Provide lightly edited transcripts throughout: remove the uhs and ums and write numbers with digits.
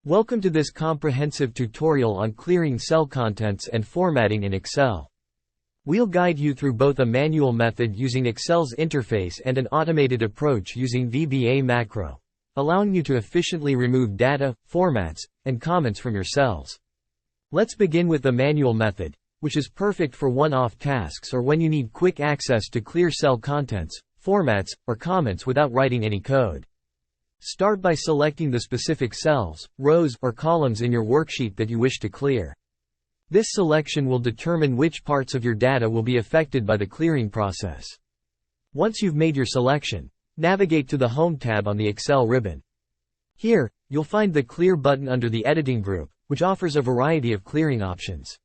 Welcome to this comprehensive tutorial on clearing cell contents and formatting in Excel. We'll guide you through both a manual method using Excel's interface and an automated approach using VBA Macro, allowing you to efficiently remove data, formats, and comments from your cells. Let's begin with the manual method, which is perfect for one-off tasks or when you need quick access to clear cell contents, formats, or comments without writing any code. Start by selecting the specific cells, rows, or columns in your worksheet that you wish to clear. This selection will determine which parts of your data will be affected by the clearing process. Once you've made your selection, navigate to the Home tab on the Excel ribbon. Here, you'll find the Clear button under the Editing group, which offers a variety of clearing options.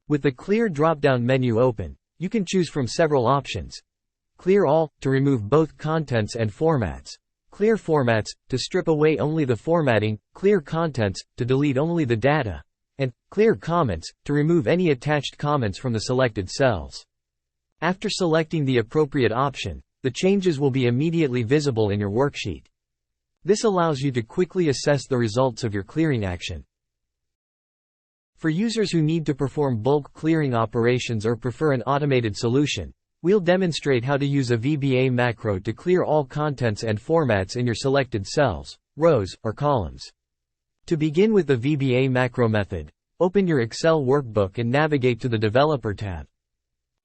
With the Clear drop-down menu open, you can choose from several options. Clear All, to remove both contents and formats. Clear Formats, to strip away only the formatting, Clear Contents, to delete only the data, and Clear Comments, to remove any attached comments from the selected cells. After selecting the appropriate option, the changes will be immediately visible in your worksheet. This allows you to quickly assess the results of your clearing action. For users who need to perform bulk clearing operations or prefer an automated solution, we'll demonstrate how to use a VBA macro to clear all contents and formats in your selected cells, rows, or columns. To begin with the VBA macro method, open your Excel workbook and navigate to the Developer tab.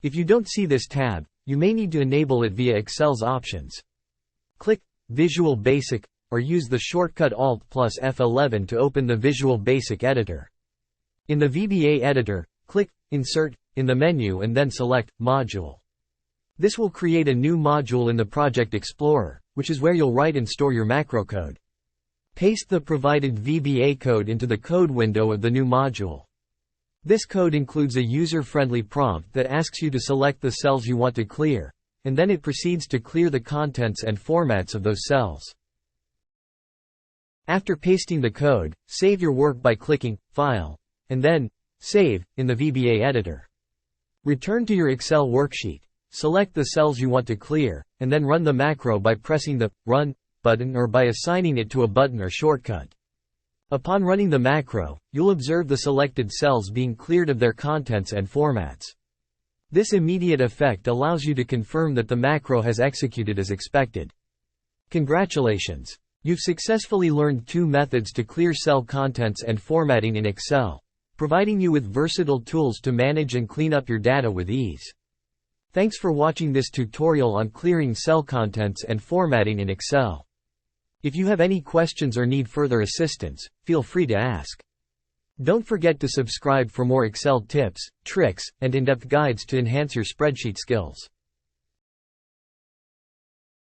If you don't see this tab, you may need to enable it via Excel's options. Click Visual Basic, or use the shortcut Alt plus F11 to open the Visual Basic editor. In the VBA editor, click Insert in the menu and then select Module. This will create a new module in the Project Explorer, which is where you'll write and store your macro code. Paste the provided VBA code into the code window of the new module. This code includes a user-friendly prompt that asks you to select the cells you want to clear, and then it proceeds to clear the contents and formats of those cells. After pasting the code, save your work by clicking File, and then Save in the VBA editor. Return to your Excel worksheet. Select the cells you want to clear, and then run the macro by pressing the Run button or by assigning it to a button or shortcut. Upon running the macro, you'll observe the selected cells being cleared of their contents and formats. This immediate effect allows you to confirm that the macro has executed as expected. Congratulations! You've successfully learned two methods to clear cell contents and formatting in Excel, providing you with versatile tools to manage and clean up your data with ease. Thanks for watching this tutorial on clearing cell contents and formatting in Excel. If you have any questions or need further assistance, feel free to ask. Don't forget to subscribe for more Excel tips, tricks, and in-depth guides to enhance your spreadsheet skills.